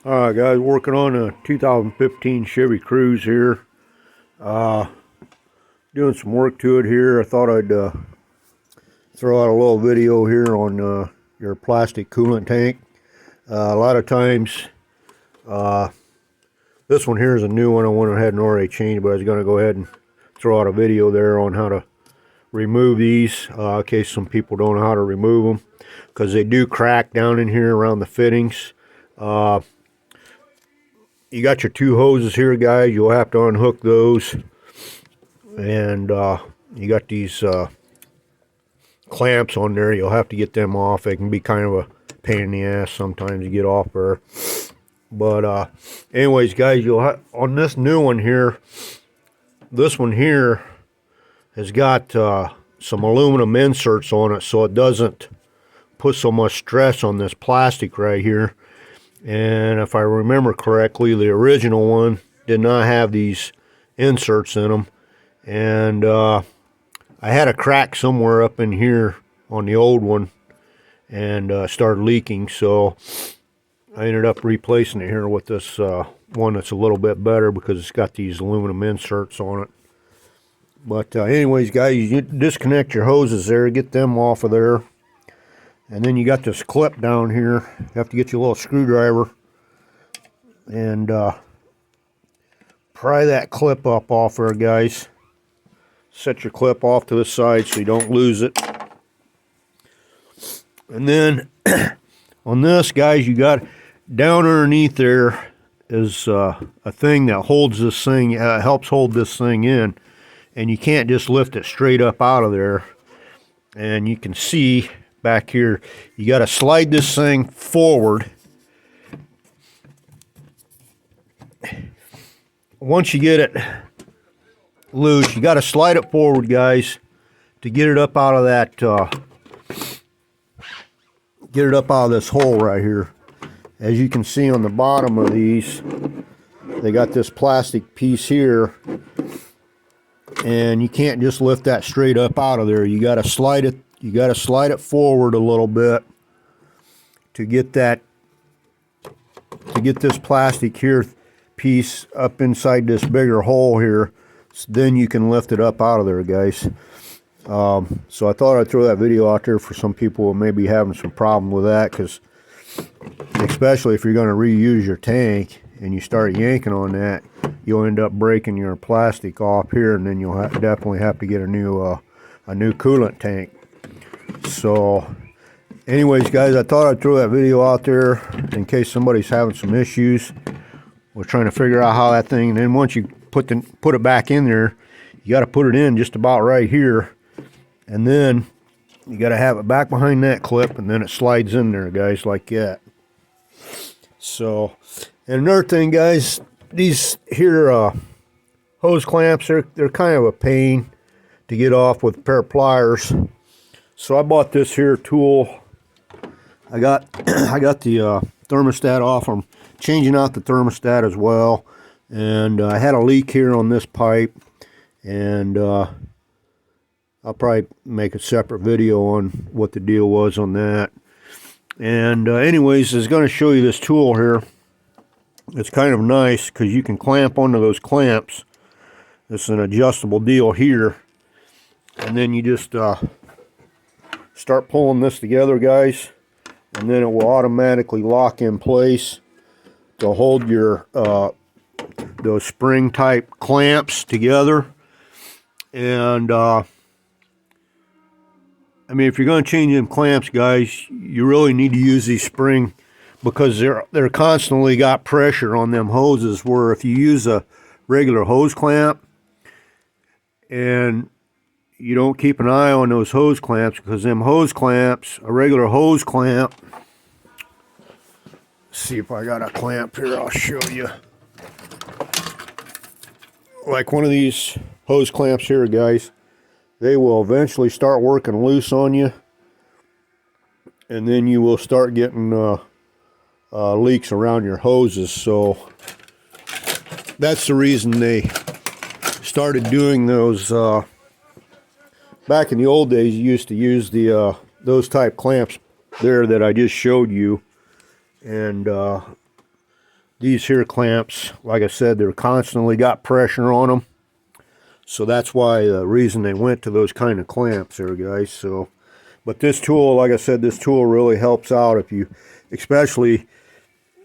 Alright guys, working on a 2015 Chevy Cruze here. Doing some work to it here. I thought I'd throw out a little video here on your plastic coolant tank. A lot of times, this one here is a new one. I went ahead and already changed, but I was going to go ahead and throw out a video there on how to remove these in case some people don't know how to remove them, because they do crack down in here around the fittings. You got your two hoses here, guys. You'll have to unhook those, and you got these clamps on there. You'll have to get them off. They can be kind of a pain in the ass sometimes to get off there. But anyways, guys, you'll on this new one here. This one here has got some aluminum inserts on it, so it doesn't put so much stress on this plastic right here. And if I remember correctly, the original one did not have these inserts in them. And I had a crack somewhere up in here on the old one, and started leaking. So I ended up replacing it here with this one that's a little bit better, because it's got these aluminum inserts on it. But anyways, guys, you disconnect your hoses there, get them off of there. And then you got this clip down here. You have to get your little screwdriver and pry that clip up off there, guys. Set your clip off to the side so you don't lose it. And then on this, guys, you got down underneath there is a thing that holds this thing, helps hold this thing in. And you can't just lift it straight up out of there. And you can see back here, you got to slide this thing forward. Once you get it loose, you got to slide it forward, guys, to get it up out of that get it up out of this hole right here. As you can see on the bottom of these, they got this plastic piece here, and you can't just lift that straight up out of there. You got to slide it. You got to slide it forward a little bit to get that, to get this plastic here piece up inside this bigger hole here. So then you can lift it up out of there, guys. So I thought I'd throw that video out there for some people who may be having some problem with that, because especially if you're going to reuse your tank and you start yanking on that, you'll end up breaking your plastic off here, and then you'll definitely have to get a new coolant tank. So anyways, guys, I thought I'd throw that video out there in case somebody's having some issues. We're trying to figure out how that thing, and then once you put it back in there, you got to put it in just about right here, and then you got to have it back behind that clip, and then it slides in there, guys, like that. So, and another thing, guys, these here hose clamps, they're kind of a pain to get off with a pair of pliers. So I bought this here tool. I got the thermostat off. I'm changing out the thermostat as well, and I had a leak here on this pipe, and I'll probably make a separate video on what the deal was on that. And anyways, I was going to show you this tool here. It's kind of nice because you can clamp onto those clamps. It's an adjustable deal here, and then you just start pulling this together, guys, and then it will automatically lock in place to hold your those spring type clamps together. And I mean, if you're going to change them clamps, guys, you really need to use these spring, because they're constantly got pressure on them hoses, where if you use a regular hose clamp and you don't keep an eye on those hose clamps, because them hose clamps, a regular hose clamp, see if I got a clamp here, I'll show you. Like one of these hose clamps here, guys, they will eventually start working loose on you, and then you will start getting leaks around your hoses. So that's the reason they started doing those. Back in the old days, you used to use the those type clamps there that I just showed you, and these here clamps, like I said, they're constantly got pressure on them. So that's why the reason they went to those kind of clamps there, guys. So, but this tool, like I said, this tool really helps out if you, especially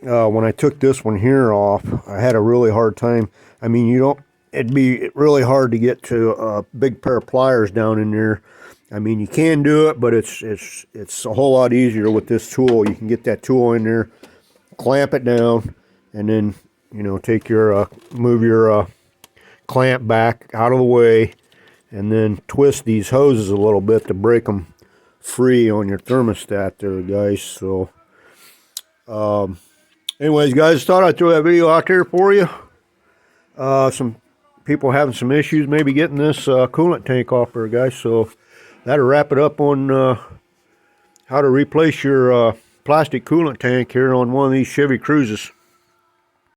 when I took this one here off, I had a really hard time. I mean, it'd be really hard to get to a big pair of pliers down in there. I mean, you can do it, but it's a whole lot easier with this tool. You can get that tool in there, clamp it down, and then, you know, take your move your clamp back out of the way, and then twist these hoses a little bit to break them free on your thermostat there, guys. So anyways, guys, thought I'd throw that video out there for you. Some people having some issues maybe getting this coolant tank off there, guys. So that'll wrap it up on how to replace your plastic coolant tank here on one of these Chevy Cruzes.